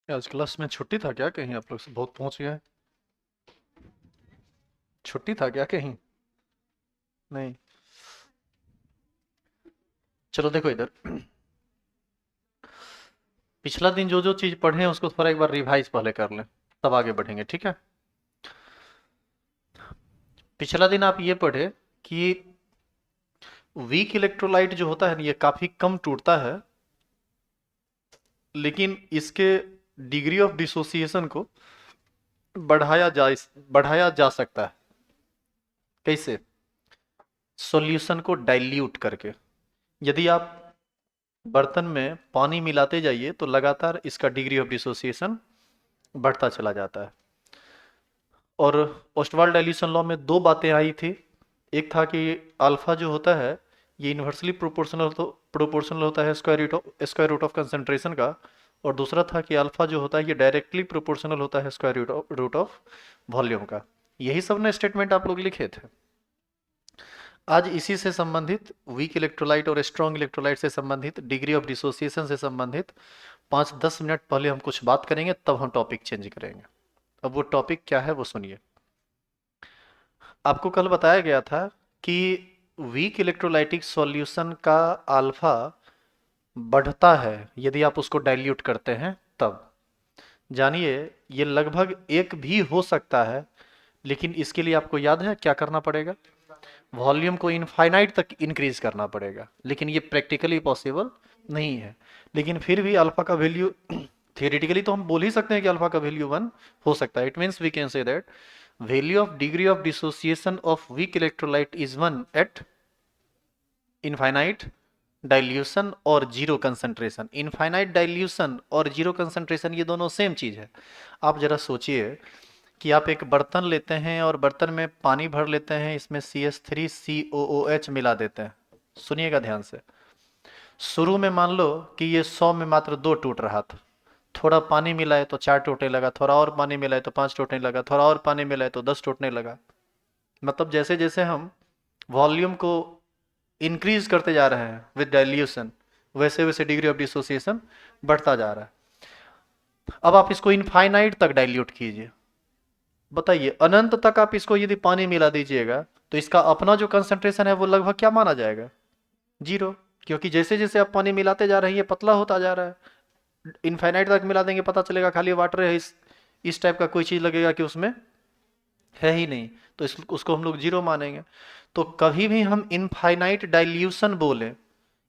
आज क्लास में छुट्टी था क्या? कहीं आप लोग से बहुत पहुंच गए। छुट्टी था क्या कहीं? नहीं। चलो देखो इधर। पिछला दिन जो जो चीज पढ़े हैं उसको थोड़ा एक बार रिवाइज पहले कर लें, तब आगे बढ़ेंगे, ठीक है? पिछला दिन आप ये पढ़े कि वीक इलेक्ट्रोलाइट जो होता है ना, ये काफी कम टूटता है, लेकिन इसके डिग्री ऑफ डिसोसिएशन को बढ़ाया जा बढ़ाया जा सकता है। कैसे? सॉल्यूशन को डाइल्यूट करके। यदि आप बर्तन में पानी मिलाते जाइए तो लगातार इसका डिग्री ऑफ डिसोसिएशन बढ़ता चला जाता है। और ओस्टवाल्ड डाइल्यूशन लॉ में दो बातें आई थी। एक था कि अल्फा जो होता है ये इन्वर्सली प्रोपोर्शनल होता है स्क्वायर रूट ऑफ कंसंट्रेशन का। और दूसरा था कि अल्फा जो होता है ये डायरेक्टली प्रोपोर्शनल होता है स्क्वायर रूट ऑफ वॉल्यूम का। यही सब ने स्टेटमेंट आप लोग लिखे थे। आज इसी से संबंधित वीक इलेक्ट्रोलाइट और स्ट्रॉन्ग इलेक्ट्रोलाइट से संबंधित डिग्री ऑफ डिसोसिएशन से संबंधित 5-10 मिनट पहले हम कुछ बात करेंगे, तब हम टॉपिक चेंज करेंगे। अब वो टॉपिक क्या है वो सुनिए। आपको कल बताया गया था कि वीक इलेक्ट्रोलाइटिक सॉल्यूशन का अल्फा बढ़ता है यदि आप उसको डाइल्यूट करते हैं तब। जानिए, ये लगभग एक भी हो सकता है, लेकिन इसके लिए आपको याद है क्या करना पड़ेगा? वॉल्यूम को इनफाइनाइट तक इंक्रीज करना पड़ेगा, लेकिन ये प्रैक्टिकली पॉसिबल नहीं है। लेकिन फिर भी अल्फा का वैल्यू थियोरेटिकली तो हम बोल ही सकते हैं कि अल्फा का वैल्यू 1 हो सकता है। It means we can say that value of degree of dissociation of weak electrolyte is 1 at infinite dilution और जीरो कंसंट्रेशन। इनफाइनाइट डाइल्यूशन और जीरो कंसंट्रेशन ये दोनों सेम चीज है। आप जरा सोचिए कि आप एक बर्तन लेते हैं और बर्तन में पानी भर लेते हैं, इसमें CH3COOH मिला देते हैं। सुनिएगा ध्यान से। शुरू में मान लो कि ये 100 में मात्र 2 टूट रहा था। थोड़ा पानी मिलाए तो 4 टूटने लगा, थोड़ा और पानी मिलाए तो 5 टूटने लगा, थोड़ा और पानी मिलाए तो 10 टूटने लगा। मतलब जैसे जैसे हम वॉल्यूम को इंक्रीज करते जा रहे हैं विद डाइल्यूशन, वैसे वैसे डिग्री ऑफ डिसोसिएशन बढ़ता जा रहा है। अब आप इसको इनफाइनाइट तक डाइल्यूट कीजिए। बताइए, अनंत तक आप इसको यदि पानी मिला दीजिएगा तो इसका अपना जो कंसंट्रेशन है वो लगभग क्या माना जाएगा? जीरो। क्योंकि जैसे जैसे आप पानी मिलाते जा रहे हैं ये पतला होता जा रहा है। इनफाइनाइट तक मिला देंगे, पता चलेगा खाली वाटर है, इस टाइप का कोई चीज लगेगा कि उसमें है ही नहीं। तो उसको हम लोग जीरो मानेंगे। तो कभी भी हम इनफाइनाइट डाइल्यूशन बोले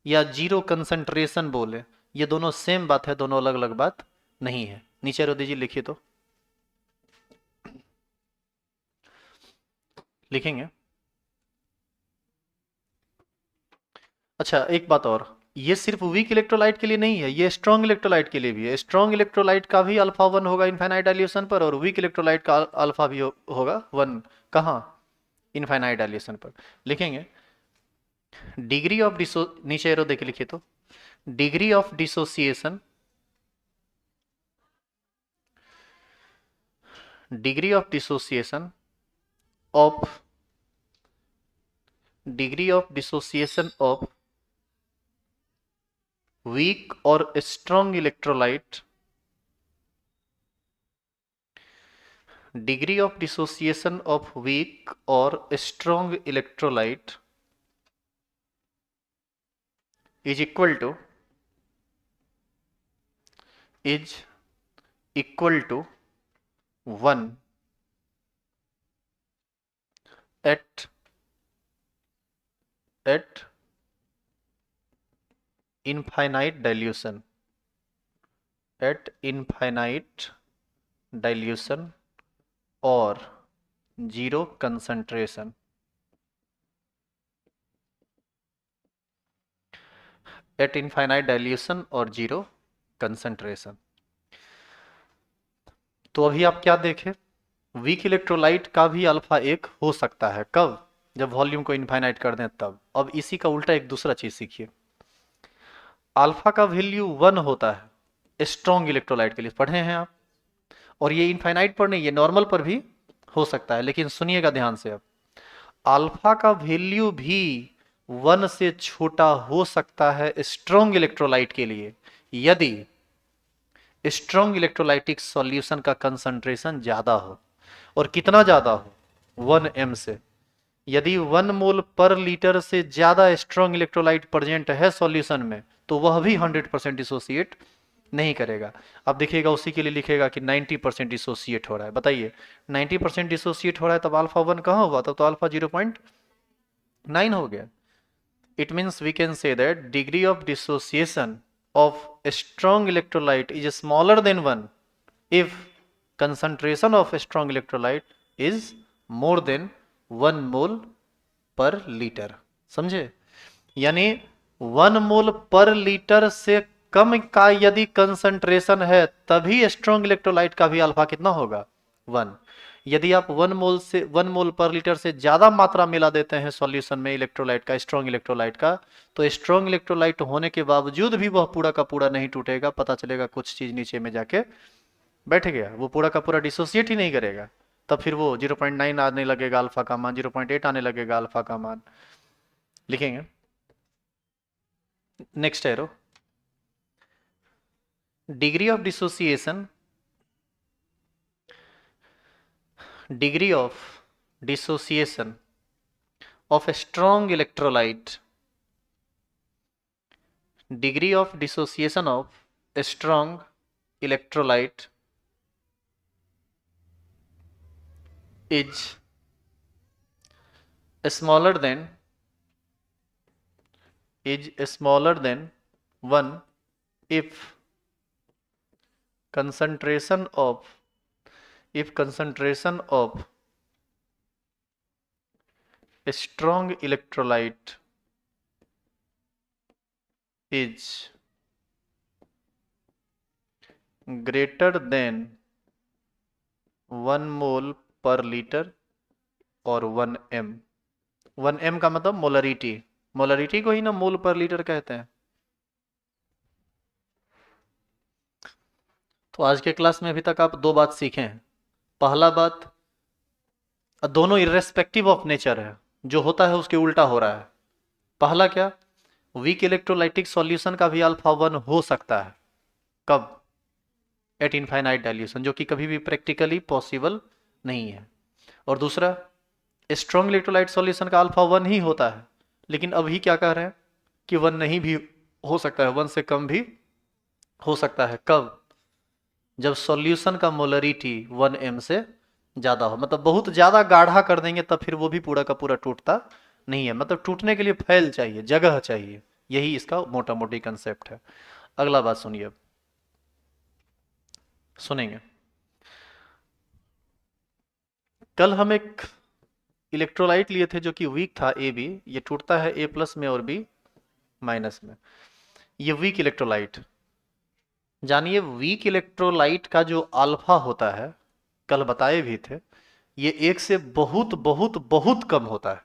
या जीरो कंसंट्रेशन बोले, ये दोनों सेम बात है, दोनों अलग अलग बात नहीं है। नीचे रो दीजिए, लिखिए तो। लिखेंगे। अच्छा, एक बात और, ये सिर्फ वीक इलेक्ट्रोलाइट के लिए नहीं है, ये स्ट्रॉन्ग इलेक्ट्रोलाइट के लिए भी है। स्ट्रॉन्ग इलेक्ट्रोलाइट का भी अल्फा 1 होगा इनफाइनाइट डाइल्यूशन पर, और वीक इलेक्ट्रोलाइट का अल्फा भी होगा 1। कहाँ? इनफाइनाइट डाइल्यूशन पर। लिखेंगे डिग्री ऑफ डिसो, नीचे एरो देखे लिखिए तो। Degree of dissociation, degree of dissociation of, degree of dissociation of weak और strong electrolyte, degree of dissociation of weak और strong electrolyte is equal to, is equal to 1 at infinite dilution, at infinite dilution और zero concentration. At infinite dilution और zero concentration. तो अभी आप क्या देखें? Weak electrolyte का भी अल्फा 1 हो सकता है। कब? जब वॉल्यूम को इनफाइनाइट कर दें तब। अब इसी का उल्टा एक दूसरा चीज सीखिए। अल्फा का वैल्यू 1 होता है स्ट्रॉन्ग इलेक्ट्रोलाइट के लिए, पढ़े हैं आप। और ये इनफाइनाइट पर नहीं, ये नॉर्मल पर भी हो सकता है। लेकिन सुनिएगा ध्यान से, अब अल्फा का वैल्यू भी 1 से छोटा हो सकता है स्ट्रॉन्ग इलेक्ट्रोलाइट के लिए, यदि स्ट्रॉन्ग इलेक्ट्रोलाइटिक सॉल्यूशन का कंसंट्रेशन ज्यादा हो। और कितना ज्यादा हो? 1 m से। यदि 1 मोल पर लीटर से ज्यादा स्ट्रॉन्ग इलेक्ट्रोलाइट प्रेजेंट है सॉल्यूशन में, तो वह भी 100% डिसोसिएट नहीं करेगा। अब देखिएगा उसी के लिए लिखेगा कि 90% डिसोसिएट हो रहा है। बताइए, 90% डिसोसिएट हो रहा है तब अल्फा 1 कहाँ हुआ? तब तो अल्फा 0.9 हो गया। It means we can say that degree of dissociation of a strong electrolyte is smaller than 1 if concentration of a strong electrolyte is more than 1 mole per liter। समझे? यानी 1 मोल पर लीटर से कम का यदि कंसंट्रेशन है तभी स्ट्रॉन्ग इलेक्ट्रोलाइट का भी अल्फा कितना होगा? 1। यदि आप 1 मोल पर लीटर से ज्यादा मात्रा मिला देते हैं सॉल्यूशन में इलेक्ट्रोलाइट का, स्ट्रॉन्ग इलेक्ट्रोलाइट का, तो स्ट्रॉन्ग इलेक्ट्रोलाइट होने के बावजूद भी वह पूरा का पूरा नहीं टूटेगा। पता चलेगा कुछ चीज नीचे में जाके बैठ गया, वो पूरा का पूरा डिसोसिएट ही नहीं करेगा। तब फिर वो 0.9 आने लगेगा अल्फा का मान, 0.8 आने लगेगा अल्फा का मान। लिखेंगे next arrow. Degree of dissociation, degree of dissociation of a strong electrolyte, degree of dissociation of a strong electrolyte is smaller than, is smaller than 1 if concentration of, if concentration of a strong electrolyte is greater than 1 mole per liter और 1 m। 1 m का मतलब molarity, molarity को ही ना मोल पर litre कहते हैं। तो आज के क्लास में अभी तक आप दो बात सीखे हैं। पहला बात, दोनों इरेस्पेक्टिव ऑफ नेचर है, जो होता है उसके उल्टा हो रहा है। पहला क्या? वीक इलेक्ट्रोलाइटिक सॉल्यूशन का भी अल्फा 1 हो सकता है। कब? एट इनफाइनाइट डाइल्यूशन, जो कि कभी भी प्रैक्टिकली पॉसिबल नहीं है। और दूसरा, स्ट्रॉन्ग इलेक्ट्रोलाइट सॉल्यूशन का अल्फा 1 ही होता है, लेकिन अभी क्या कह रहे हैं कि 1 नहीं भी हो सकता है, 1 से कम भी हो सकता है। कब? जब सॉल्यूशन का मोलरिटी 1 m से ज्यादा हो, मतलब बहुत ज्यादा गाढ़ा कर देंगे तब फिर वो भी पूरा का पूरा टूटता नहीं है। मतलब टूटने के लिए फैल चाहिए, जगह चाहिए, यही इसका मोटा मोटी कंसेप्ट है। अगला बात सुनिए, सुनेंगे। कल हम एक इलेक्ट्रोलाइट लिए थे जो कि वीक था, ए बी। ये टूटता है ए प्लस में और बी माइनस में। ये वीक इलेक्ट्रोलाइट, जानिए वीक इलेक्ट्रोलाइट का जो अल्फा होता है, कल बताए भी थे, ये एक से बहुत बहुत बहुत कम होता है।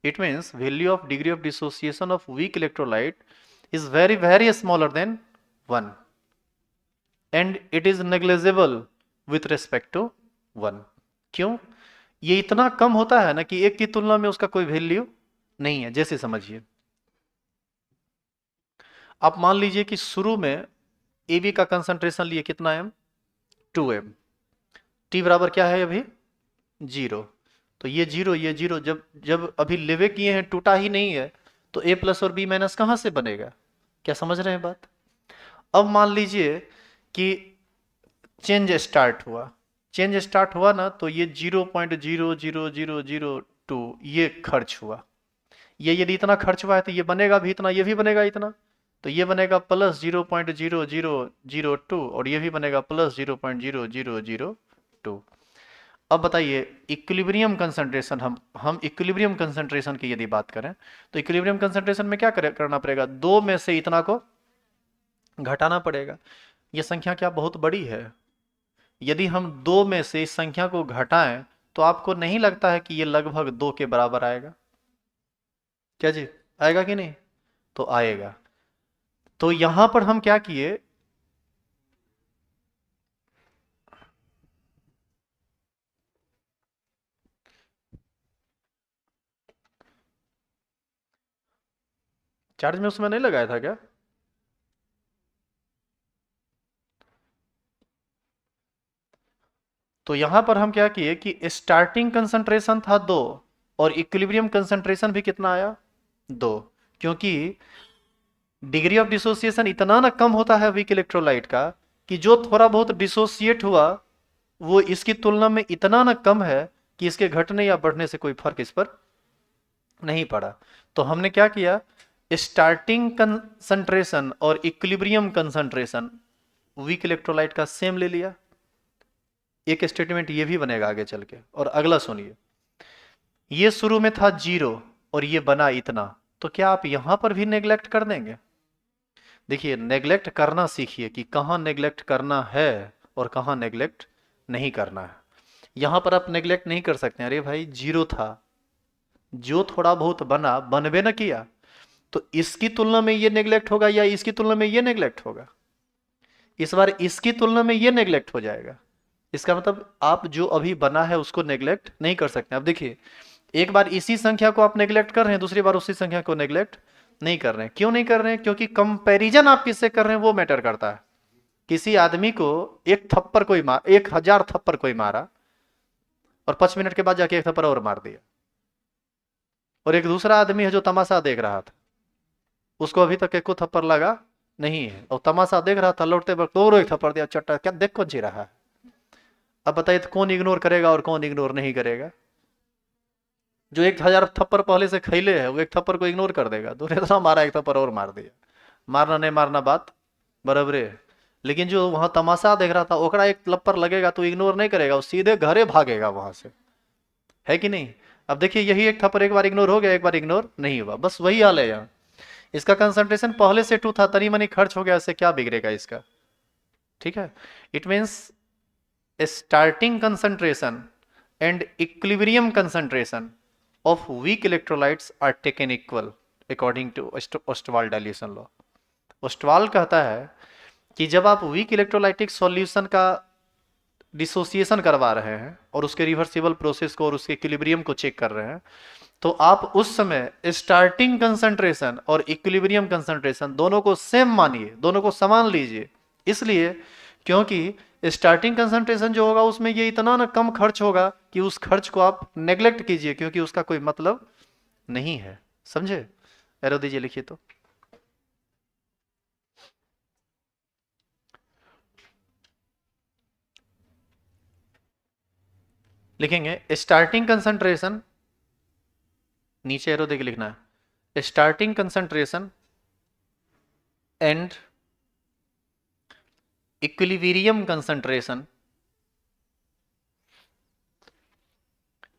It means value of degree of dissociation of weak electrolyte is very very smaller than 1 and it is negligible with respect to 1। क्यों? ये इतना कम होता है ना कि एक की तुलना में उसका कोई वैल्यू नहीं है। जैसे समझिए, आप मान लीजिए कि शुरू में AB का कंसंट्रेशन लिए कितना m? 2m। T बराबर क्या है अभी? 0। तो ये 0 ये 0 जब जब अभी लेवे किए हैं, टूटा ही नहीं है, तो A प्लस और B माइनस कहाँ से बनेगा? क्या समझ रहे हैं बात? अब मान लीजिए कि चेंज स्टार्ट हुआ, चेंज स्टार्ट हुआ ना, तो ये 0.00002 ये खर्च हुआ। ये यदि इतना खर्च हुआ है तो ये बनेगा भी इतना, ये भी बनेगा इतना। तो ये बनेगा प्लस 0.0002 और ये भी बनेगा प्लस 0.0002। अब बताइए इक्विलिब्रियम कंसंट्रेशन, हम इक्विलिब्रियम कंसंट्रेशन की यदि बात करें तो इक्विलिब्रियम कंसंट्रेशन में क्या करना पड़ेगा? दो में से इतना को घटाना पड़ेगा। ये संख्या क्या बहुत बड़ी है? यदि हम दो में से इस संख्या को घटाएं तो आपको नहीं लगता है कि ये लगभग 2 के बराबर आएगा? क्या जी, आएगा कि नहीं? तो आएगा। तो यहां पर हम क्या किए, चार्ज में उसमें नहीं लगाया था क्या? तो यहां पर हम क्या किए कि स्टार्टिंग कंसंट्रेशन था 2 और इक्विलिब्रियम कंसंट्रेशन भी कितना आया 2, क्योंकि डिग्री ऑफ डिसोसिएशन इतना ना कम होता है वीक इलेक्ट्रोलाइट का कि जो थोड़ा बहुत डिसोसिएट हुआ वो इसकी तुलना में इतना ना कम है कि इसके घटने या बढ़ने से कोई फर्क इस पर नहीं पड़ा। तो हमने क्या किया, स्टार्टिंग कंसंट्रेशन और इक्विलिब्रियम कंसंट्रेशन वीक इलेक्ट्रोलाइट का सेम ले लिया। एक स्टेटमेंट ये भी बनेगा आगे चल के, और अगला सुनिए। ये शुरू में था 0 और ये बना इतना, तो क्या आप यहां पर भी नेग्लेक्ट कर देंगे? देखिए, नेग्लेक्ट करना सीखिए कि कहाँ नेग्लेक्ट करना है और कहाँ नेग्लेक्ट नहीं करना है। यहां पर आप नेग्लेक्ट नहीं कर सकते, अरे भाई 0 था, जो थोड़ा बहुत बना बनबे न किया, तो इसकी तुलना में ये नेग्लेक्ट होगा या इसकी तुलना में ये नेग्लेक्ट होगा? इस बार इसकी तुलना में ये नेग्लेक्ट हो जाएगा। इसका मतलब आप जो अभी बना है उसको नेग्लेक्ट नहीं कर सकते। अब देखिए, एक बार इसी संख्या को आप नेग्लेक्ट कर रहे हैं, दूसरी बार उसी संख्या को नेग्लेक्ट नहीं कर रहे हैं। क्यों नहीं कर रहे हैं? क्योंकि कंपैरिजन आप किससे कर रहे हैं वो मैटर करता है। किसी आदमी को एक थप्पड़ कोई मार 1000 थप्पड़ कोई मारा और 5 मिनट के बाद जाके एक थप्पड़ और मार दिया, और एक दूसरा आदमी है जो तमाशा देख रहा था, उसको अभी तक एको थप्पड़ लगा नहीं है, और तमाशा देख रहा था, लौटते वक्त और एक थप्पड़ दिया, चट्टा क्या देख कौन सी रहा है। अब बताइए तो कौन इग्नोर करेगा और कौन इग्नोर नहीं करेगा? जो 1000 थप्पड़ पहले से खैले है वो एक थप्पड़ को इग्नोर कर देगा, दूसरे तरह मारा एक थप्पड़ और मार दिया, मारना नहीं मारना बात बराबर है। लेकिन जो वहां तमाशा देख रहा था ओकरा एक लप्पर लगेगा तो इग्नोर नहीं करेगा, वो सीधे घरे भागेगा वहां से, है कि नहीं? अब देखिए, यही एक थप्पड़ एक बार इग्नोर हो गया, एक बार इग्नोर नहीं हुआ, बस वही हाल है यहाँ। इसका कंसंट्रेशन पहले से 2 था, तनी मनी खर्च हो गया, इससे क्या बिगड़ेगा इसका? ठीक है। It means starting concentration and equilibrium concentration of weak electrolytes are taken equal according to Ostwald dilution law. Ostwald कहता है कि जब आप वीक इलेक्ट्रोलाइटिक सॉल्यूशन का डिसोसिएशन करवा रहे हैं और उसके रिवर्सिबल प्रोसेस को और उसके इक्विलिब्रियम को चेक कर रहे हैं, तो आप उस समय स्टार्टिंग कंसंट्रेशन और इक्विलिब्रियम कंसंट्रेशन दोनों को सेम मानिए, दोनों को समान लीजिए। इसलिए क्योंकि स्टार्टिंग कंसंट्रेशन जो होगा उसमें ये इतना ना कम खर्च होगा कि उस खर्च को आप नेग्लेक्ट कीजिए, क्योंकि उसका कोई मतलब नहीं है। समझे? एरो दीजिए, लिखिए तो। लिखेंगे स्टार्टिंग कंसंट्रेशन, नीचे एरो देके लिखना है, starting concentration and equilibrium concentration,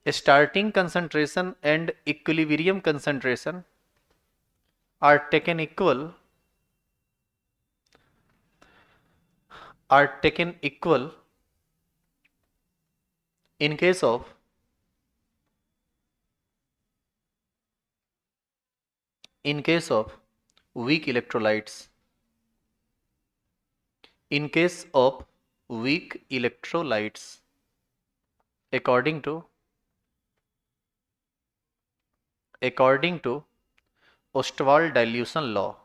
starting concentration and equilibrium concentration are taken equal in case of weak electrolytes, in case of weak electrolytes according to Ostwald dilution law,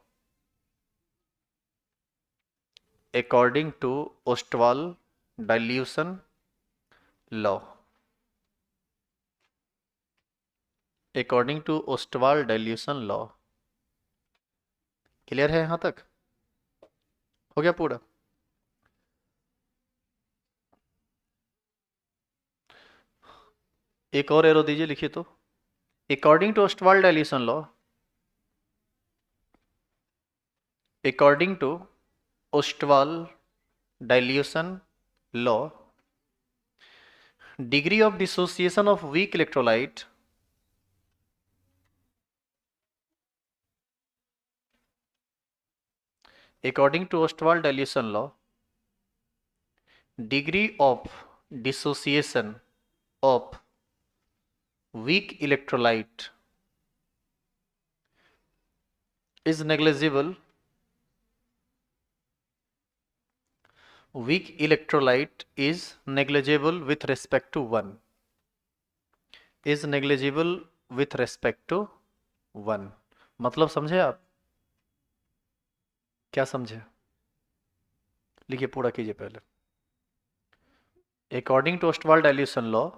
according to Ostwald dilution law, according to Ostwald dilution law। Clear है यहां तक? हो गया पूरा? एक और arrow दीजिए, लिखिए तो। according to Ostwald dilution law, according to Ostwald dilution law, degree of dissociation of weak electrolyte according to Ostwald dilution law, degree of dissociation of weak electrolyte is negligible. Weak electrolyte is negligible with respect to 1, is negligible with respect to 1। मतलब समझे आप? क्या समझे? लिखिए, पूरा कीजिए पहले। According to Ostwald dilution law,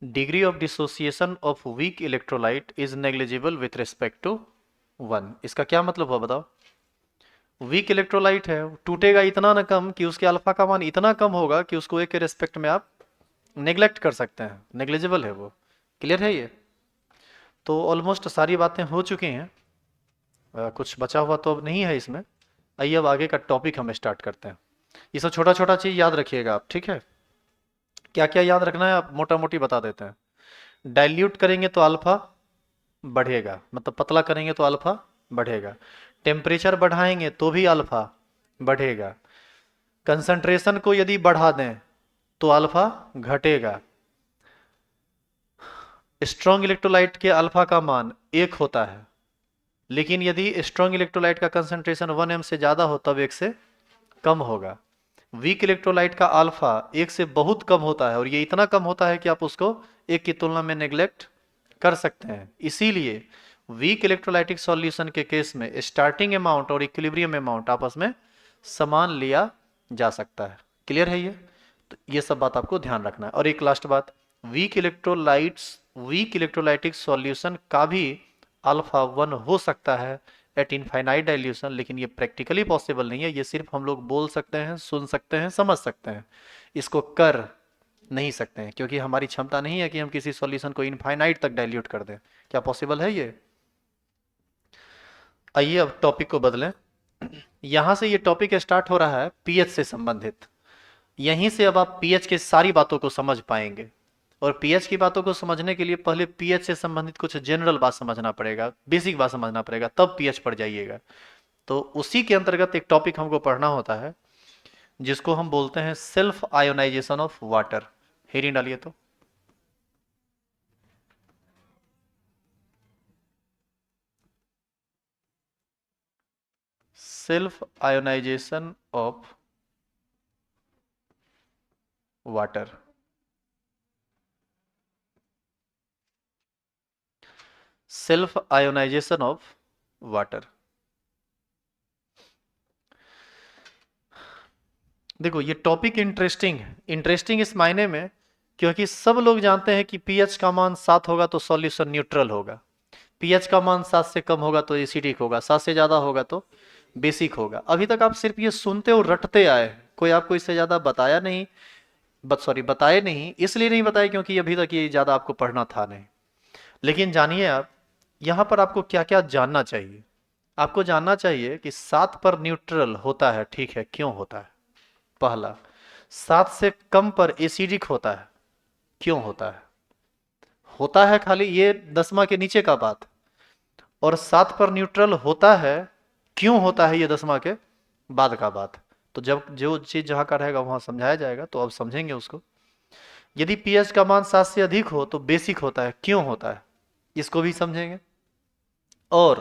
degree of dissociation of weak electrolyte is negligible with respect to 1। इसका क्या मतलब हुआ बताओ? वीक इलेक्ट्रोलाइट है, टूटेगा इतना ना कम कि उसके अल्फा का मान इतना कम होगा कि उसको एक के रेस्पेक्ट में आप नेग्लेक्ट कर सकते हैं, नेग्लिजिबल है वो। क्लियर है ये? तो ऑलमोस्ट सारी बातें हो चुकी हैं, कुछ बचा हुआ तो अब नहीं है इसमें। आइए अब आगे का टॉपिक हम स्टार्ट करते हैं। ये सब छोटा छोटा चीज़ याद रखिएगा आप, ठीक है? क्या क्या याद रखना है आप मोटा मोटी बता देते हैं। डाइल्यूट करेंगे तो अल्फा बढ़ेगा, मतलब पतला करेंगे तो अल्फा बढ़ेगा। टेम्परेचर बढ़ाएंगे तो भी अल्फा बढ़ेगा। कंसंट्रेशन को यदि बढ़ा दें तो अल्फा घटेगा। स्ट्रॉन्ग इलेक्ट्रोलाइट के अल्फा का मान 1 होता है, लेकिन यदि स्ट्रॉन्ग इलेक्ट्रोलाइट का कंसंट्रेशन 1 m से ज़्यादा हो तब 1 से कम होगा। वीक इलेक्ट्रोलाइट का अल्फा 1 से बहुत कम होता है, और ये इतना कम होता है कि आप उसको 1 की तुलना में नेग्लेक्ट कर सकते हैं। इसीलिए वीक इलेक्ट्रोलाइटिक सॉल्यूशन के केस में स्टार्टिंग अमाउंट और इक्विलिब्रियम अमाउंट आपस में समान लिया जा सकता है। क्लियर है ये? तो ये सब बात आपको ध्यान रखना है। और एक लास्ट बात, वीक इलेक्ट्रोलाइटिक सॉल्यूशन का भी अल्फा 1 हो सकता है एट इनफाइनाइट डाइल्यूशन, लेकिन ये प्रैक्टिकली पॉसिबल नहीं है। ये सिर्फ हम लोग बोल सकते हैं, सुन सकते हैं, समझ सकते हैं, इसको कर नहीं सकते हैं, क्योंकि हमारी क्षमता नहीं है कि हम किसी सॉल्यूशन को इनफाइनाइट तक डाइल्यूट कर दें। क्या पॉसिबल है ये? आइए अब टॉपिक को बदलें। यहां से ये टॉपिक स्टार्ट हो रहा है पीएच से संबंधित। यहीं से अब आप पीएच के सारी बातों को समझ पाएंगे। और पीएच की बातों को समझने के लिए पहले पीएच से संबंधित कुछ जनरल बात समझना पड़ेगा, बेसिक बात समझना पड़ेगा, तब पीएच पर जाइएगा। तो उसी के अंतर्गत एक टॉपिक हमको पढ़ना होता है जिसको हम बोलते हैं self ionization of water. Heading डालिए तो। Self ionization of water. Self ionization of water. देखो ये टॉपिक इंटरेस्टिंग है। इंटरेस्टिंग इस मायने में क्योंकि सब लोग जानते हैं कि पीएच का मान 7 होगा तो सॉल्यूशन न्यूट्रल होगा, पीएच का मान 7 से कम होगा तो एसिडिक होगा, 7 से ज़्यादा होगा तो बेसिक होगा। अभी तक आप सिर्फ ये सुनते और रटते आए हैं, कोई आपको इससे ज़्यादा बताया नहीं, सॉरी बताए नहीं, इसलिए नहीं बताया क्योंकि अभी तक ये ज़्यादा आपको पढ़ना था नहीं। लेकिन जानिए आप, यहाँ पर आपको क्या क्या जानना चाहिए। आपको जानना चाहिए कि 7 पर न्यूट्रल होता है, ठीक है, क्यों होता है? पहला, 7 से कम पर एसिडिक होता है, क्यों होता है? होता है खाली ये 10वां के नीचे का बात। और 7 पर न्यूट्रल होता है, क्यों होता है, ये 10वां के बाद का बात। तो जब जो चीज जहां का रहेगा वहां समझाया जाएगा, तो अब समझेंगे उसको। यदि पीएच का मान 7 से अधिक हो तो बेसिक होता है, क्यों होता है, इसको भी समझेंगे। और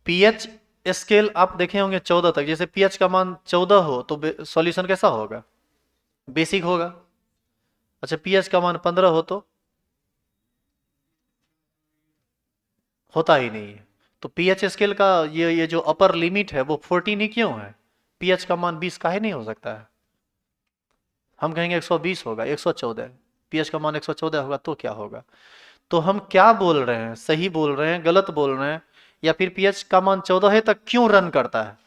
पीएच स्केल आप देखे होंगे 14 तक, जैसे पीएच का मान 14 हो तो सॉल्यूशन कैसा होगा? बेसिक होगा। अच्छा पीएच का मान 15 हो तो होता ही नहीं है। तो पीएच स्केल का ये जो अपर लिमिट है वो 14 ही क्यों है? पीएच का मान 20 काहे नहीं हो सकता है? हम कहेंगे 120 होगा, 114, पीएच का मान 114 होगा तो क्या होगा? तो हम क्या बोल रहे हैं, सही बोल रहे हैं, गलत बोल रहे हैं, या फिर पीएच का मान 14 तक क्यों रन करता है?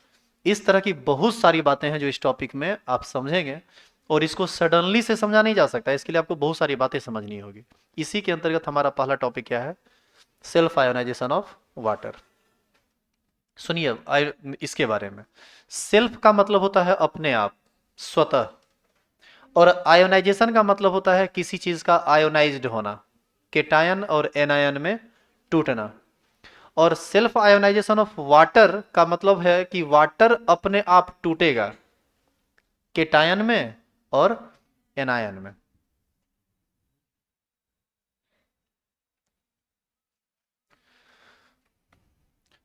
इस तरह की बहुत सारी बातें हैं जो इस टॉपिक में आप समझेंगे। और इसको सडनली से समझा नहीं जा सकता, इसके लिए आपको बहुत सारी बातें समझनी होगी। इसी के अंतर्गत हमारा पहला टॉपिक क्या है? Self ionization of water. सुनिए इसके बारे में। सेल्फ का मतलब होता है अपने आप, स्वतः। और आयोनाइजेशन का मतलब होता है किसी चीज का आयोनाइज्ड होना, केटायन और एनायन में टूटना। और सेल्फ आयोनाइजेशन ऑफ वाटर का मतलब है कि वाटर अपने आप टूटेगा, केटायन में और एनायन में।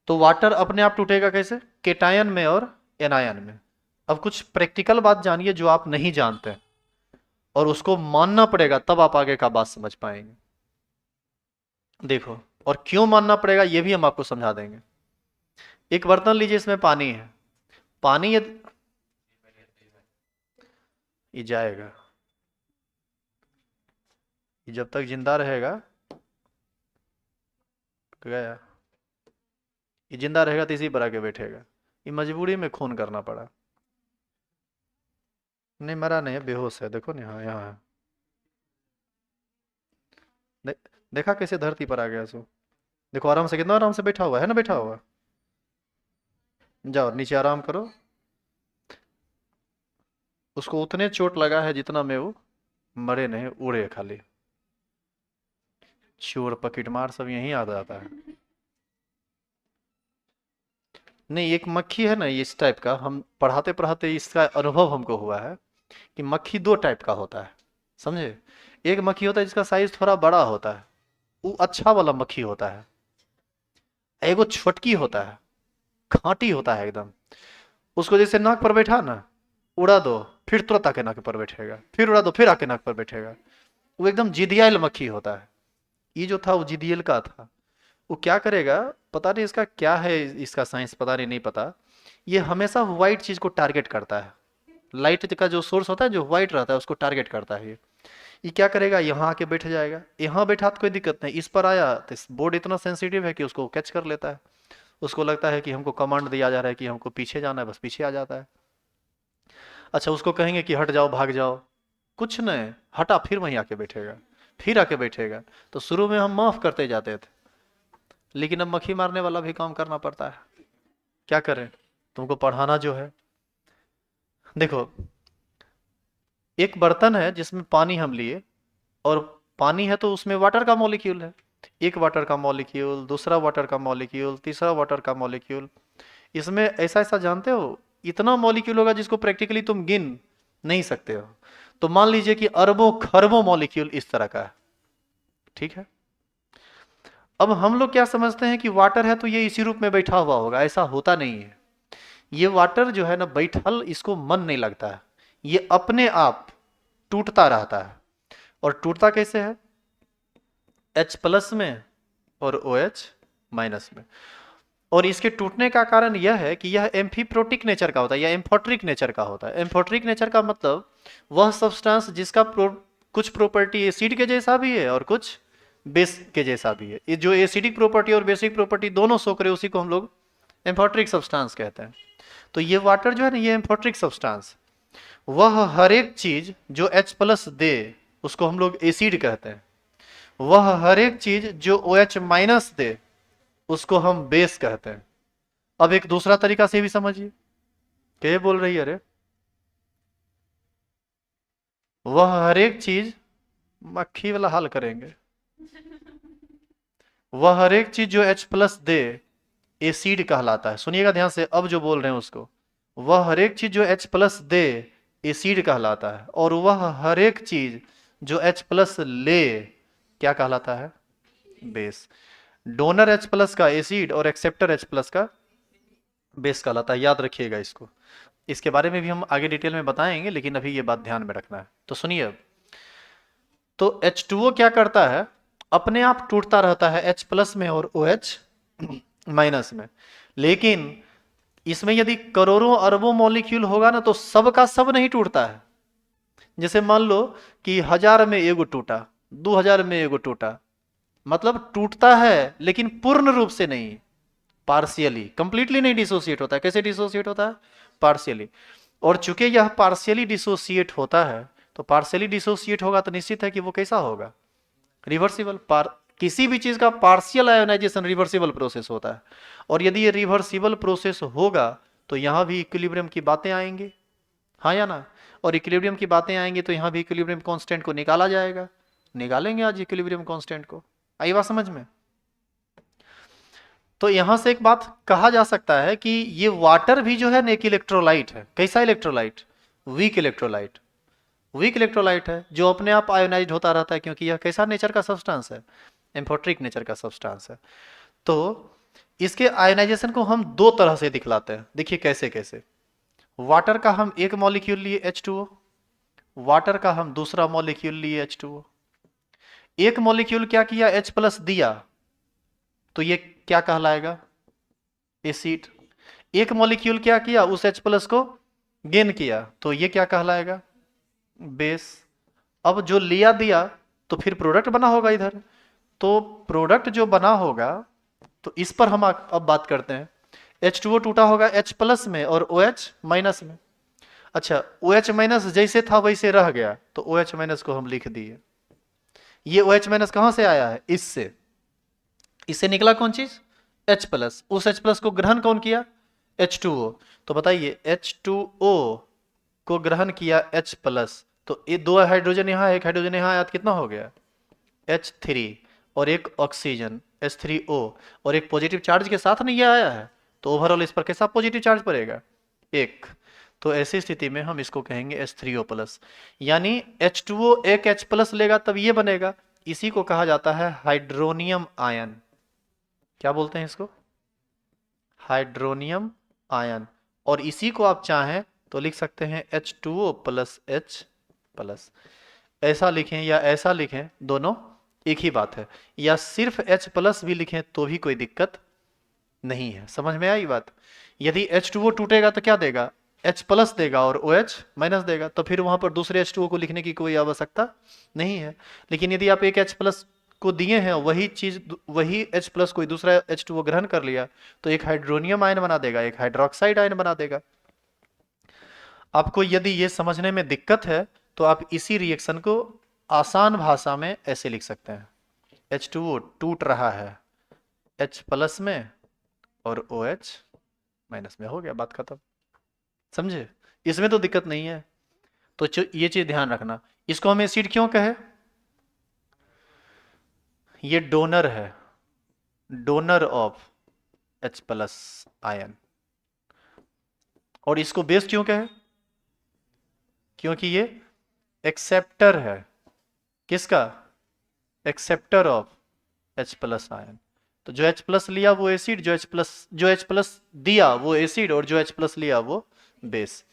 तो वाटर अपने आप टूटेगा कैसे? केटायन में और एनायन में। अब कुछ प्रैक्टिकल बात जानिए जो आप नहीं जानते, और उसको मानना पड़ेगा तब आप आगे का बात समझ पाएंगे। देखो, और क्यों मानना पड़ेगा ये भी हम आपको समझा देंगे। एक बर्तन लीजिए, इसमें पानी है। पानी ये जाएगा। ये जब तक जिंदा रहेगा, गया, ये जिंदा रहेगा तो इसी पर आके बैठेगा। ये मजबूरी में खून करना पड़ा। नहीं मरा नहीं है, बेहोश है, देखो ना, यहाँ यहाँ है। दे, देखा कैसे धरती पर आ गया सो। देखो आराम से, कितना आराम से बैठा हुआ है ना, बैठा हुआ। जाओ नीचे आराम करो। उसको उतने चोट लगा है जितना में वो मरे नहीं, उड़े खाली। चोर पकेट मार सब यहीं आ जाता है। नहीं, एक मक्खी है ना इस टाइप का, हम पढ़ाते पढ़ाते इसका अनुभव हमको हुआ है कि मक्खी दो टाइप का होता है, समझे। एक मक्खी होता है जिसका साइज थोड़ा बड़ा होता है, वो अच्छा वाला मक्खी होता है। एगो छोटकी होता है, खांटी होता है एकदम। उसको जैसे नाक पर बैठा ना, उड़ा दो, फिर तुरंत आके नाक पर बैठेगा, फिर उड़ा दो, फिर आके नाक पर बैठेगा। वो एकदम जिदियाल मक्खी होता है। ये जो था वो जिदियल का था। वो क्या करेगा, पता नहीं इसका क्या है, इसका साइंस पता नहीं, नहीं पता। ये हमेशा व्हाइट चीज को टारगेट करता है। लाइट का जो सोर्स होता है जो व्हाइट रहता है उसको टारगेट करता है ये क्या करेगा, यहाँ आके बैठ जाएगा। यहाँ बैठा तो कोई दिक्कत नहीं, इस पर आया तो इस बोर्ड इतना सेंसिटिव है कि उसको कैच कर लेता है। उसको लगता है कि हमको कमांड दिया जा रहा है कि हमको पीछे जाना है, बस पीछे आ जाता है। अच्छा, उसको कहेंगे कि हट जाओ, भाग जाओ, कुछ नहीं, हटा, फिर वहीं आके बैठेगा, फिर आके बैठेगा। तो शुरू में हम माफ करते जाते थे, लेकिन अब मक्खी मारने वाला भी काम करना पड़ता है। क्या करें, तुमको पढ़ाना जो है। देखो, एक बर्तन है जिसमें पानी हम लिए, और पानी है तो उसमें वाटर का मॉलिक्यूल है। एक वाटर का मॉलिक्यूल, दूसरा वाटर का मॉलिक्यूल, तीसरा वाटर का मॉलिक्यूल। इसमें ऐसा ऐसा जानते हो, इतना मॉलिक्यूल होगा जिसको प्रैक्टिकली तुम गिन नहीं सकते हो। तो मान लीजिए कि अरबों खरबों मॉलिक्यूल इस तरह का है, ठीक है। अब हम लोग क्या समझते हैं कि वाटर है तो ये इसी रूप में बैठा हुआ होगा, ऐसा होता नहीं है। ये वाटर जो है ना, बैठल इसको मन नहीं लगता है, ये अपने आप टूटता रहता है। और टूटता कैसे है, H प्लस में और OH माइनस में। और इसके टूटने का कारण यह है कि यह एम्फीप्रोटिक नेचर का होता है या एम्फोट्रिक नेचर का होता है। एम्फोट्रिक नेचर का मतलब वह सब्सटेंस जिसका कुछ प्रॉपर्टी एसिड के जैसा भी है और कुछ बेस के जैसा भी है। ये जो एसिडिक प्रॉपर्टी और बेसिक प्रॉपर्टी दोनों शो करे, उसी को हम लोग एम्फोट्रिक सब्सटेंस कहते हैं। तो ये वाटर जो है ना, ये एम्फोट्रिक सब्सटेंस, वह हर एक चीज जो H प्लस दे उसको हम लोग एसिड कहते हैं। वह हर एक चीज जो OH माइनस दे उसको हम बेस कहते हैं। अब एक दूसरा तरीका से भी समझिए, क्या बोल रही है, अरे। वह हर एक चीज, मक्खी वाला हाल करेंगे, वह हर एक चीज जो H प्लस दे एसिड कहलाता है। सुनिएगा ध्यान से, अब जो बोल रहे हैं उसको, वह हर एक चीज जो H प्लस दे एसिड कहलाता है, और वह हर एक चीज जो H प्लस ले क्या कहलाता है, बेस। डोनर H प्लस का एसिड और एक्सेप्टर H प्लस का बेस कहलाता है, याद रखिएगा इसको। इसके बारे में भी हम आगे डिटेल में बताएंगे, लेकिन अभी ये बात ध्यान में रखना है। तो सुनिए अब, तो H2O क्या करता है, अपने आप टूटता रहता है H प्लस में और OH माइनस में। लेकिन इसमें यदि करोड़ों अरबों मॉलिक्यूल होगा ना, तो सब का सब नहीं टूटता है। जैसे मान लो कि 1000 में एगो टूटा, 2000 में एगो टूटा, मतलब टूटता है लेकिन पूर्ण रूप से नहीं, पार्शियली, कंप्लीटली नहीं डिसोसिएट होता है। कैसे डिसोसिएट होता है, पार्शियली। और चूंकि यह पार्शियली डिसोसिएट होता है, तो पार्शियली डिसोसिएट होगा तो निश्चित है कि वो कैसा होगा, रिवर्सिबल। किसी भी चीज का पार्शियल आयोनाइजेशन रिवर्सिबल प्रोसेस होता है। और यदि ये रिवर्सिबल प्रोसेस होगा तो यहां भी इक्विलिब्रियम की बातें आएंगी, हाँ या ना। और इक्विलिब्रियम की बातें आएंगी तो यहां भी इक्विलिब्रियम कांस्टेंट को निकाला जाएगा। निकालेंगे आज इक्विलिब्रियम कांस्टेंट को, आई बात समझ में। तो यहां से एक बात कहा जा सकता है कि ये वाटर भी जो है ना, एक इलेक्ट्रोलाइट है। कैसा electrolyte, weak electrolyte. Weak electrolyte है जो अपने आप आयोनाइज होता रहता है, क्योंकि यह कैसा नेचर का सब्सटेंस है, एम्फोट्रिक नेचर का सब्सटेंस है। तो इसके आयोनाइजेशन को हम दो तरह से दिखलाते हैं, देखिए कैसे कैसे। वाटर का हम एक मॉलिक्यूल लिए H2O, वाटर का हम दूसरा मॉलिक्यूल लिए H2O। एक मॉलिक्यूल क्या किया, H प्लस दिया, तो ये क्या कहलाएगा, एसिड। एक मॉलिक्यूल क्या किया, उस H प्लस को गेन किया, तो ये क्या कहलाएगा, बेस। अब जो लिया दिया तो फिर प्रोडक्ट बना होगा इधर। तो प्रोडक्ट जो बना होगा, तो इस पर हम अब बात करते हैं। H2O टूटा होगा H प्लस में और OH माइनस में। अच्छा, OH माइनस जैसे था वैसे रह गया, तो OH माइनस को हम लिख दिए। ये OH माइनस कहां से आया है? इससे। इससे निकला कौन चीज? H plus. उस H प्लस को ग्रहण कौन किया? H2O। तो बताइए, H2O को ग्रहण किया H प्लस, तो ये दो हाइड्रोजन यहाँ, एक हाइड्रोजन यहाँ आया, तो कितना हो गया? H3। और एक ऑक्सीजन H3O, और एक पॉजिटिव चार्ज के साथ नहीं ये आया है, तो ओवरऑल इस पर कैसा पॉजिटिव चार्ज पड़ेगा? एक। तो ऐसी स्थिति में हम इसको कहेंगे H3O प्लस। यानी H2O एक H प्लस लेगा तब ये बनेगा। इसी को कहा जाता है हाइड्रोनियम आयन। क्या बोलते हैं इसको? Hydronium ion. और इसी को आप चाहें तो लिख सकते हैं H2O प्लस H प्लस। ऐसा लिखें या ऐसा लिखें, दोनों एक ही बात है। या सिर्फ H प्लस भी लिखें तो भी कोई दिक्कत नहीं है। समझ में आई बात? यदि H2O टूटेगा तो क्या देगा? H प्लस देगा और OH माइनस देगा, तो फिर वहां पर दूसरे H2O को लिखने की कोई आवश्यकता नहीं है। लेकिन यदि आप एक H प्लस को दिए हैं, वही चीज, वही H प्लस कोई दूसरा H2O ग्रहण कर लिया, तो एक हाइड्रोनियम आयन बना देगा, एक हाइड्रोक्साइड आयन बना देगा। आपको यदि ये समझने में दिक्कत है, तो आप इसी रिएक्शन को आसान भाषा में ऐसे लिख सकते हैं। H2O टूट रहा है H प्लस में और OH माइनस में, हो गया, बात खत्म। समझे? इसमें तो दिक्कत नहीं है। तो ये चीज ध्यान रखना। इसको हम एसिड क्यों कहे? ये डोनर है, donor of H plus ion. और इसको बेस क्यों कहे? क्योंकि ये एक्सेप्टर है। किसका? Acceptor of H plus ion. तो जो H प्लस लिया वो एसिड, जो H प्लस दिया वो एसिड, और जो H प्लस लिया वो बेस।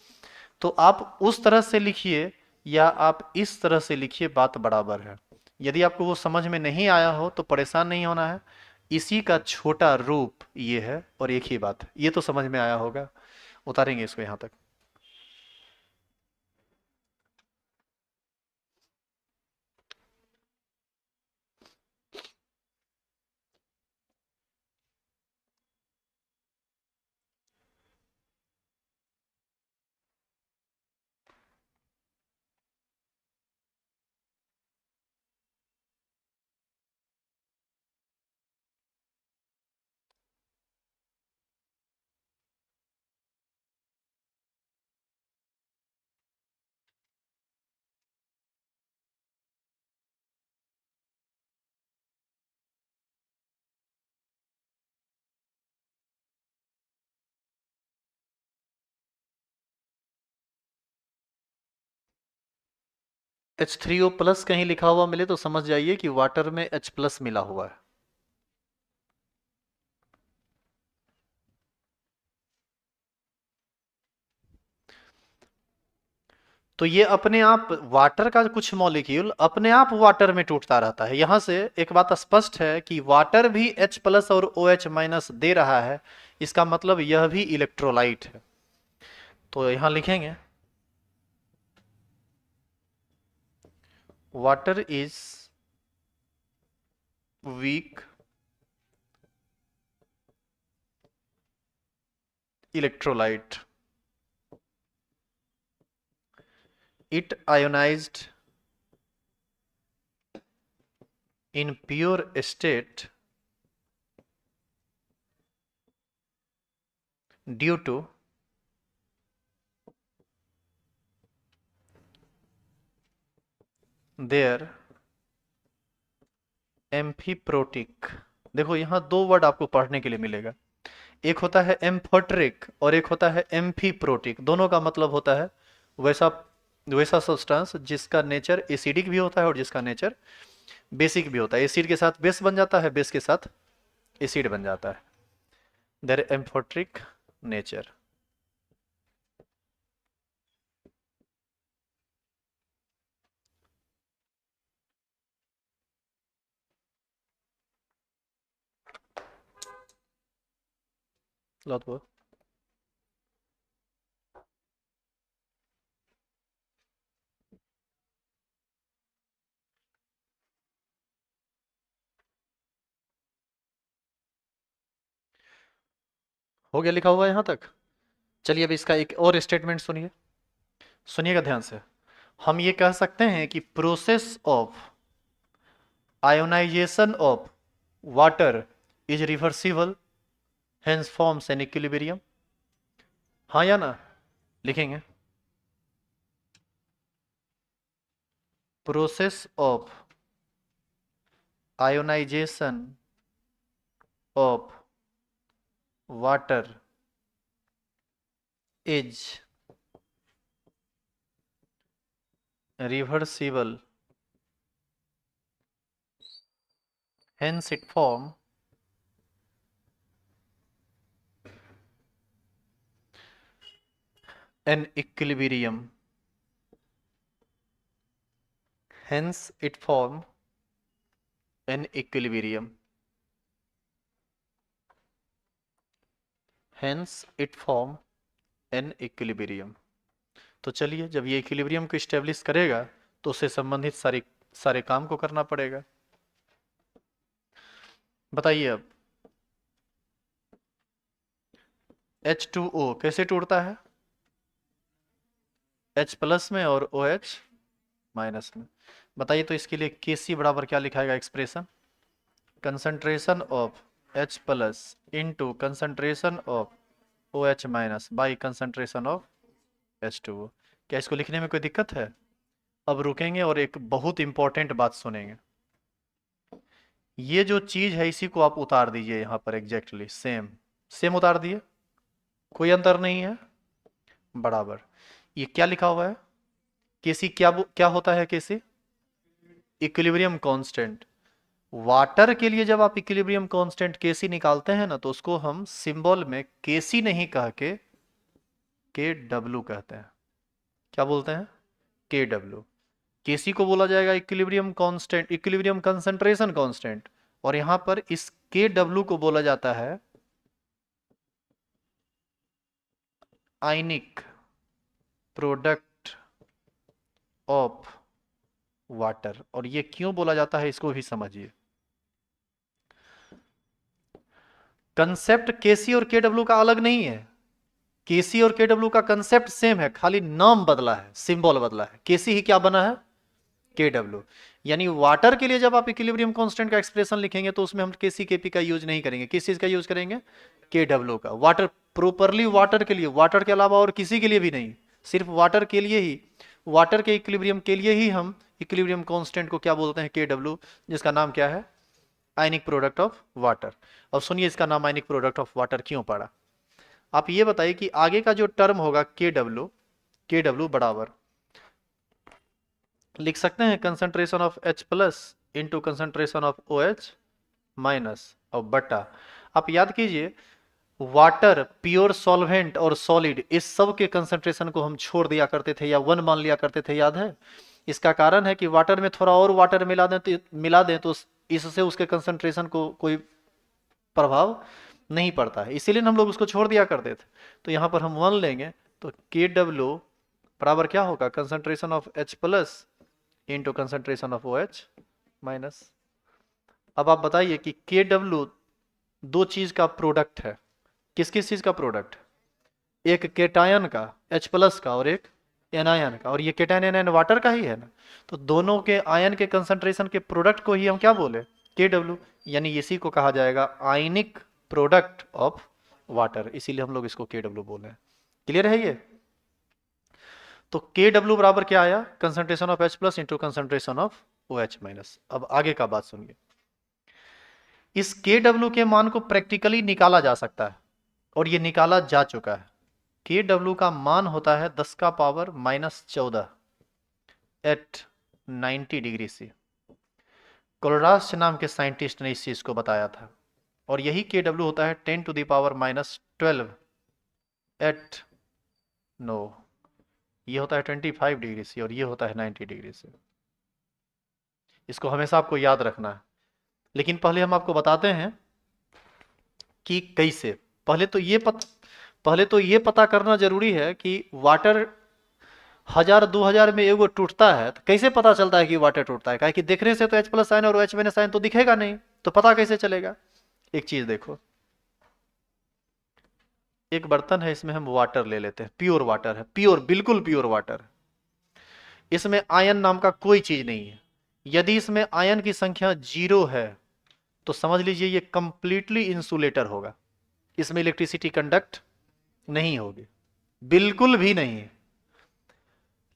तो आप उस तरह से लिखिए या आप इस तरह से लिखिए, बात बराबर है। यदि आपको वो समझ में नहीं आया हो तो परेशान नहीं होना है। इसी का छोटा रूप ये है और एक ही बात है। ये तो समझ में आया होगा। उतारेंगे इसको यहां तक। H3O प्लस कहीं लिखा हुआ मिले तो समझ जाइए कि वाटर में H प्लस मिला हुआ है। तो ये अपने आप वाटर का कुछ मॉलिक्यूल अपने आप वाटर में टूटता रहता है। यहां से एक बात स्पष्ट है कि वाटर भी H प्लस और OH माइनस दे रहा है। इसका मतलब यह भी इलेक्ट्रोलाइट है। तो यहां लिखेंगे water is weak electrolyte, it ionised in pure state due to their amphiprotic. देखो यहां दो वर्ड आपको पढ़ने के लिए मिलेगा। एक होता है एम्फोट्रिक और एक होता है एम्फीप्रोटिक। दोनों का मतलब होता है वैसा वैसा सब्सटेंस जिसका नेचर एसिडिक भी होता है और जिसका नेचर बेसिक भी होता है। एसिड के साथ बेस बन जाता है, बेस के साथ एसिड बन जाता है। Their amphoteric nature. बहुत हो गया लिखा हुआ यहाँ तक? चलिए अब इसका एक और स्टेटमेंट सुनिए, सुनिएगा ध्यान से। हम ये कह सकते हैं कि process of ionization of water is reversible, hence forms an equilibrium. हाँ या ना? लिखेंगे, process of ionization of water is reversible, hence it form an equilibrium, hence it form an equilibrium, hence it form an equilibrium। तो चलिए, जब ये equilibrium को establish करेगा तो उससे संबंधित सारे काम को करना पड़ेगा। बताइए अब, H2O कैसे टूटता है? H प्लस में और OH माइनस में। बताइए तो इसके लिए Kc बराबर क्या लिखाएगा expression? Concentration of H plus into concentration of OH minus by concentration of H2O। क्या इसको लिखने में कोई दिक्कत है? अब रुकेंगे और एक बहुत इंपॉर्टेंट बात सुनेंगे। ये जो चीज है इसी को आप उतार दीजिए यहाँ पर, एग्जैक्टली सेम सेम उतार दिए, कोई अंतर नहीं है, बराबर। ये क्या लिखा हुआ है? केसी क्या होता है? केसी इक्विलिब्रियम कांस्टेंट। वाटर के लिए जब आप इक्विलिब्रियम कांस्टेंट केसी निकालते हैं ना, तो उसको हम सिंबल में केसी नहीं कह के डब्ल्यू कहते हैं। क्या बोलते हैं? के डब्ल्यू। केसी को बोला जाएगा equilibrium constant, equilibrium concentration constant, और यहां पर इस के डब्ल्यू को बोला जाता है आयनिक प्रोडक्ट ऑफ वाटर। और ये क्यों बोला जाता है इसको भी समझिए। कंसेप्ट केसी और के डब्ल्यू का अलग नहीं है। केसी और के डब्ल्यू का कंसेप्ट सेम है, खाली नाम बदला है, सिंबल बदला है। केसी ही क्या बना है? के डब्ल्यू। यानी वाटर के लिए जब आप इक्विलिब्रियम कांस्टेंट का एक्सप्रेशन लिखेंगे तो उसमें हम केसी केपी का यूज नहीं करेंगे, किस चीज का यूज करेंगे? के डब्ल्यू का। वाटर प्रॉपरली वाटर के लिए, वाटर के अलावा और किसी के लिए भी नहीं, सिर्फ वाटर के लिए ही, वाटर के इक्विलिब्रियम के लिए ही हम इक्विलिब्रियम कांस्टेंट को क्या बोलते हैं? के डब्ल्यू, जिसका नाम क्या है? Ionic product of water. अब सुनिए इसका नाम आयनिक प्रोडक्ट ऑफ वाटर क्यों पड़ा। आप ये बताइए कि आगे का जो टर्म होगा के डब्ल्यू बराबर लिख सकते हैं concentration of H plus into concentration of OH minus और बटा। आप याद कीजिए, वाटर, प्योर सॉल्वेंट और सॉलिड, इस सब के कंसंट्रेशन को हम छोड़ दिया करते थे या वन मान लिया करते थे, याद है? इसका कारण है कि वाटर में थोड़ा और वाटर मिला दें तो इससे उसके कंसंट्रेशन को कोई प्रभाव नहीं पड़ता है, इसीलिए हम लोग उसको छोड़ दिया करते थे। तो यहाँ पर हम वन लेंगे तो के डब्ल्यू बराबर क्या होगा? Concentration of H plus into concentration of OH minus. अब आप बताइए कि के डब्ल्यू दो चीज का प्रोडक्ट है। किस किस चीज का प्रोडक्ट? एक केटायन का H प्लस का और एक एनायन का, और ये केटायन एनायन वाटर का ही है ना। तो दोनों के आयन के कंसंट्रेशन के प्रोडक्ट को ही हम क्या बोले? के डब्ल्यू। यानी इसी को कहा जाएगा आयनिक प्रोडक्ट ऑफ वाटर, इसीलिए हम लोग इसको के डब्ल्यू बोले हैं। क्लियर है ये? तो के डब्ल्यू बराबर क्या आया? Concentration of H plus into concentration of OH minus. अब आगे का बात सुनिए। इस के डब्ल्यू के मान को प्रैक्टिकली निकाला जा सकता है और ये निकाला जा चुका है। के डब्ल्यू का मान होता है 10 का पावर -14 एट 90 डिग्री से। कोलरास नाम के साइंटिस्ट ने इस चीज को बताया था। और यही के डब्ल्यू होता है 10 to the power -12 at no, ये होता है 25 डिग्री से और ये होता है 90 डिग्री से। इसको हमेशा आपको याद रखना है। लेकिन पहले हम आपको बताते हैं कि कैसे। पहले तो ये पता करना जरूरी है कि वाटर 1000-2000 में एगो टूटता है तो कैसे पता चलता है कि वाटर टूटता है? कि देखने से तो H प्लस आयन और OH माइनस आयन तो दिखेगा नहीं, तो पता कैसे चलेगा? एक चीज देखो, एक बर्तन है, इसमें हम वाटर ले लेते हैं, प्योर वाटर है, प्योर, बिल्कुल प्योर वाटर है। इसमें आयन नाम का कोई चीज नहीं है। यदि इसमें आयन की संख्या 0 है तो समझ लीजिए ये कंप्लीटली इंसुलेटर होगा। इसमें इलेक्ट्रिसिटी कंडक्ट नहीं होगी, बिल्कुल भी नहीं है।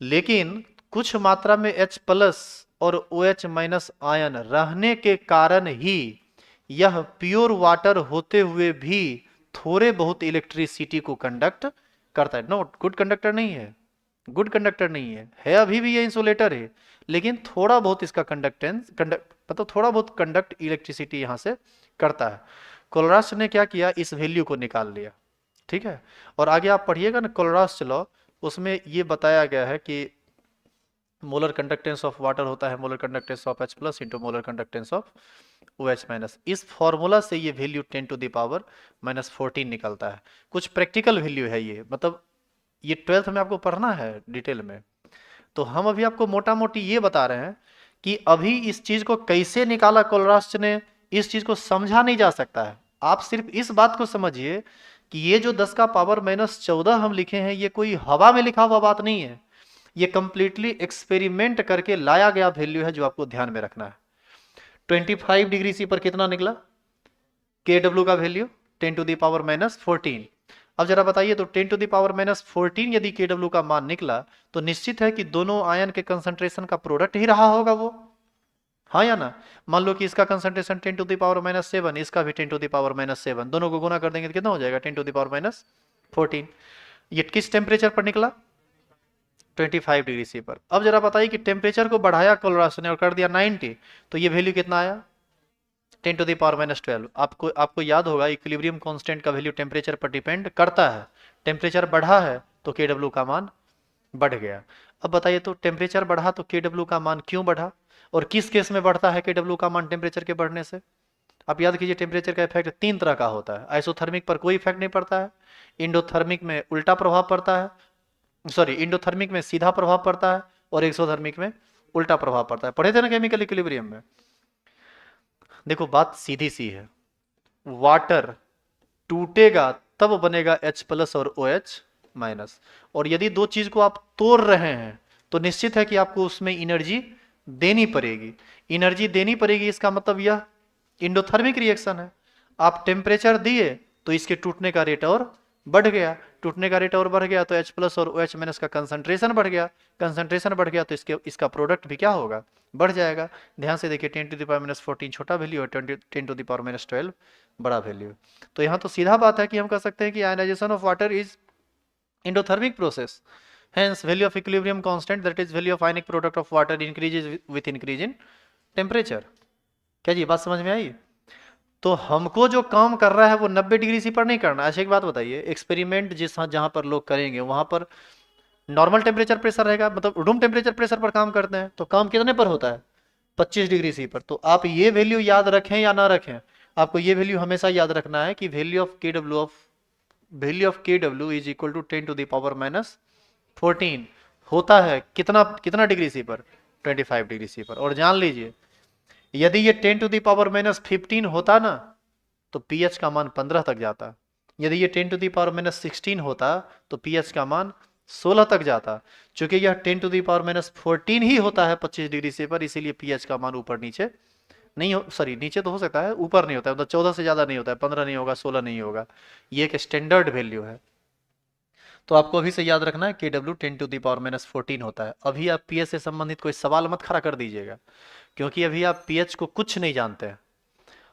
लेकिन कुछ मात्रा में H प्लस और OH माइनस आयन रहने के कारण ही यह प्योर वाटर होते हुए भी थोड़े बहुत इलेक्ट्रिसिटी को कंडक्ट करता है। नो, गुड कंडक्टर नहीं है, गुड कंडक्टर नहीं है अभी भी ये इंसुलेटर है, लेकिन थोड़ा बहुत इसका कंडक्टेंस कंडक्ट मतलब थोड़ा बहुत कंडक्ट इलेक्ट्रिसिटी यहां से करता है। कोलरास ने क्या किया, इस वैल्यू को निकाल लिया, ठीक है। और आगे आप पढ़िएगा ना कोलरास लॉ, उसमें ये बताया गया है कि मोलर कंडक्टेंस ऑफ वाटर होता है molar conductance of H plus into molar conductance of OH minus. इस फॉर्मूला से ये वैल्यू 10⁻⁻14 निकलता है। कुछ प्रैक्टिकल वैल्यू है ये, मतलब ये 12th में आपको पढ़ना है डिटेल में। तो हम अभी आपको मोटा मोटी ये बता रहे हैं कि अभी इस चीज को कैसे निकाला कोलरास ने, इस चीज को समझा नहीं जा सकता है। आप सिर्फ इस बात को समझिए कि ये जो 10⁻⁻14 हम लिखे हैं, ये कोई हवा में लिखा हुआ बात नहीं है, ये कंप्लीटली एक्सपेरिमेंट करके लाया गया वैल्यू है, जो आपको ध्यान में रखना है। 25 डिग्री सी पर कितना निकला KW का वैल्यू, 10⁻⁻14। अब जरा बताइए, तो 10⁻⁻14 यदि KW का मान निकला तो निश्चित है कि दोनों आयन के कंसंट्रेशन का प्रोडक्ट ही रहा होगा वो, हाँ या ना। मान लो कि इसका कंसंट्रेशन 10⁻⁻7, इसका भी 10⁻⁻7, दोनों को गुना कर देंगे तो कितना हो जाएगा 10⁻⁻14। ये किस टेम्परेचर पर निकला, 25 डिग्री सी पर। अब जरा बताइए कि टेम्परेचर को बढ़ाया कोलरास ने और कर दिया 90, तो ये वैल्यू कितना आया 10⁻⁻12। आपको याद होगा इक्विलिब्रियम कांस्टेंट का वैल्यू टेम्परेचर पर डिपेंड करता है। टेम्परेचर बढ़ा है तो KW का मान बढ़ गया। अब बताइए, तो टेम्परेचर बढ़ा तो KW का मान क्यों बढ़ा, और किस केस में बढ़ता है KW का मान टेम्परेचर के बढ़ने से। आप याद कीजिए, टेम्परेचर का इफेक्ट 3 तरह का होता है। आइसोथर्मिक पर कोई इफेक्ट नहीं पड़ता है, इंडोथर्मिक में उल्टा प्रभाव पड़ता है, सॉरी इंडोथर्मिक में सीधा प्रभाव पड़ता है, और एक्सोथर्मिक में उल्टा प्रभाव पड़ता है। पढ़े थे ना केमिकल इक्विलिब्रियम में। देखो बात सीधी सी है, वाटर टूटेगा तब बनेगा H प्लस और OH माइनस, और यदि दो चीज को आप तोड़ रहे हैं तो निश्चित है कि आपको उसमें एनर्जी देनी पड़ेगी। एनर्जी देनी पड़ेगी, इसका मतलब यह इंडोथर्मिक रिएक्शन है। आप टेम्परेचर दिए तो इसके टूटने का रेट और बढ़ गया, टूटने का रेट और बढ़ गया तो H प्लस और OH माइनस का कंसंट्रेशन बढ़ गया, कंसंट्रेशन बढ़ गया तो इसका प्रोडक्ट भी क्या होगा, बढ़ जाएगा। ध्यान से देखिए, 10⁻⁻14 छोटा वैल्यू है, 10⁻12 बड़ा वैल्यू। तो यहाँ तो सीधा बात है कि हम कह सकते हैं कि ionization of water is endothermic process, hence value of equilibrium constant, that is value of ionic product of water increases with increase in temperature। क्या जी बात समझ में आई। तो हमको जो काम कर रहा है वो 90 डिग्री सी पर नहीं करना। अच्छा एक बात बताइए, एक्सपेरिमेंट जहां पर लोग करेंगे वहां पर नॉर्मल टेम्परेचर प्रेशर रहेगा, मतलब रूम टेम्परेचर प्रेशर पर काम करते हैं, तो काम कितने पर होता है 25 डिग्री सी पर। तो आप ये वैल्यू याद रखें या ना रखें, आपको ये वैल्यू हमेशा याद रखना है कि value of KW is equal to 10⁻⁻14 होता है कितना कितना डिग्री सी पर, 25 डिग्री सी पर। और जान लीजिए, यदि ये 10⁻⁻15 होता ना तो pH का मान 15 तक जाता। यदि ये 10⁻⁻16 होता तो pH का मान 16 तक जाता। चूंकि यह 10⁻⁻14 ही होता है 25 डिग्री से पर, इसीलिए pH का मान ऊपर नीचे नहीं हो, सॉरी नीचे तो हो सकता है, ऊपर नहीं होता है, मतलब 14 से ज्यादा नहीं होता है, 15 नहीं होगा, 16 नहीं होगा। ये एक स्टैंडर्ड वैल्यू है। तो आपको अभी से याद रखना है KW 10⁻⁻14 होता है। अभी आप पीएच से संबंधित कोई सवाल मत खड़ा कर दीजिएगा, क्योंकि अभी आप पीएच को कुछ नहीं जानते हैं।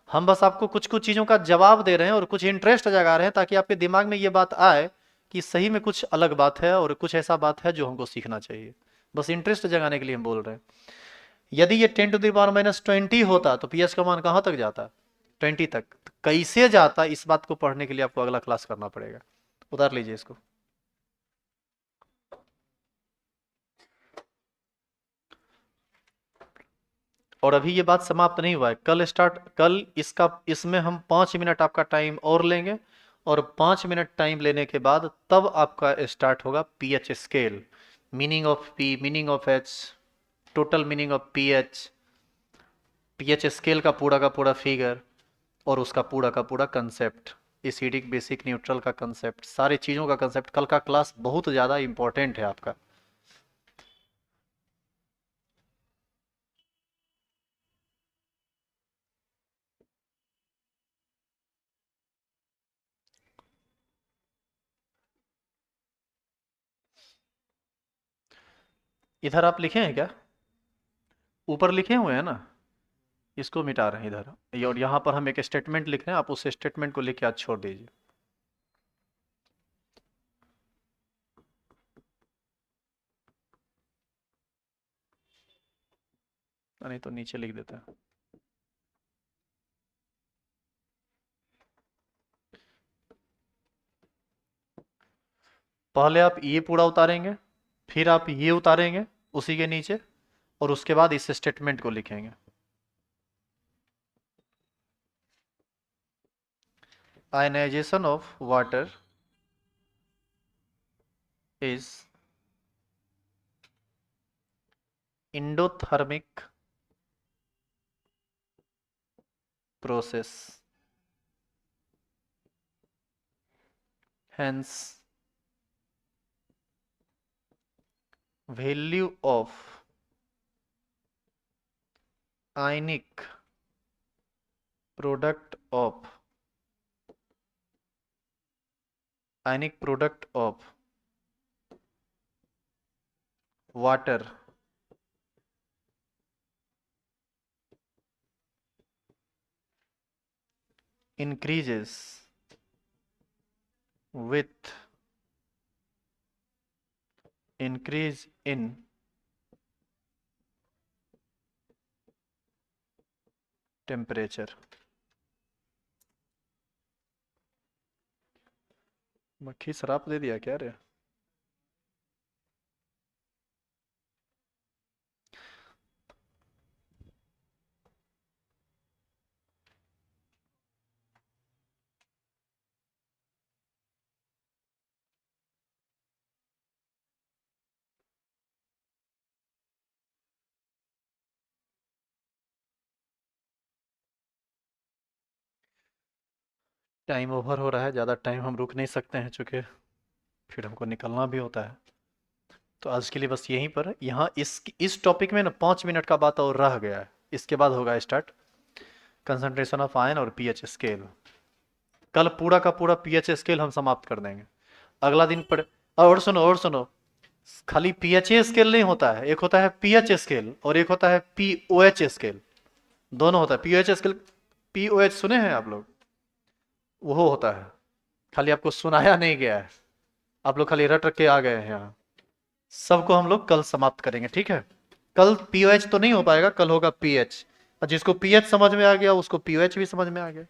हम बस आपको कुछ कुछ चीज़ों का जवाब दे रहे हैं और कुछ इंटरेस्ट जगा रहे हैं, ताकि आपके दिमाग में ये बात आए कि सही में कुछ अलग बात है और कुछ ऐसा बात है जो हमको सीखना चाहिए। बस इंटरेस्ट जगाने के लिए हम बोल रहे हैं। यदि ये 10⁻⁻20 होता तो पीएच का मान कहाँ तक जाता, 20 तक। तो कैसे जाता, इस बात को पढ़ने के लिए आपको अगला क्लास करना पड़ेगा। उतार लीजिए इसको। और अभी ये बात समाप्त नहीं हुआ है, कल इसमें हम 5 मिनट आपका टाइम और लेंगे, और 5 मिनट टाइम लेने के बाद तब आपका स्टार्ट होगा pH scale, meaning of P, meaning of H, total meaning of pH, pH scale का पूरा फिगर और उसका पूरा कंसेप्ट। एसिडिक बेसिक न्यूट्रल का कंसेप्ट, सारी चीज़ों का कंसेप्ट। कल का क्लास बहुत ज़्यादा इंपॉर्टेंट है आपका। इधर आप लिखे हैं क्या? ऊपर लिखे हुए हैं ना? इसको मिटा रहे हैं इधर, और यहाँ पर हम एक स्टेटमेंट लिख रहे हैं, आप उस स्टेटमेंट को लिख के आज छोड़ दीजिए। नहीं तो नीचे लिख देते हैं। पहले आप ये पूरा उतारेंगे, फिर आप ये उतारेंगे उसी के नीचे, और उसके बाद इस स्टेटमेंट को लिखेंगे। Ionization of water is endothermic process, hence value of ionic product of water increases with increase in temperature। मक्खी शराब दे दिया क्या रे? टाइम ओवर हो रहा है, ज़्यादा टाइम हम रुक नहीं सकते हैं, चूँकि फिर हमको निकलना भी होता है। तो आज के लिए बस यहीं पर, यहाँ इस टॉपिक में ना 5 मिनट का बात और रह गया है, इसके बाद होगा स्टार्ट कंसंट्रेशन ऑफ आयन और पीएच स्केल। कल पूरा का पूरा पीएच स्केल हम समाप्त कर देंगे। अगला दिन पढ़, और सुनो, खाली पीएच स्केल नहीं होता है, एक होता है पीएच स्केल और एक होता है पीओएच स्केल। दोनों होता है। पीओएच स्केल, पीओएच सुने हैं आप लोग? वो होता है, खाली आपको सुनाया नहीं गया है, आप लोग खाली रट रट के आ गए हैं यहाँ। सबको हम लोग कल समाप्त करेंगे, ठीक है? कल पीओएच तो नहीं हो पाएगा, कल होगा पीएच, और जिसको पीएच समझ में आ गया उसको पीओएच भी समझ में आ गया।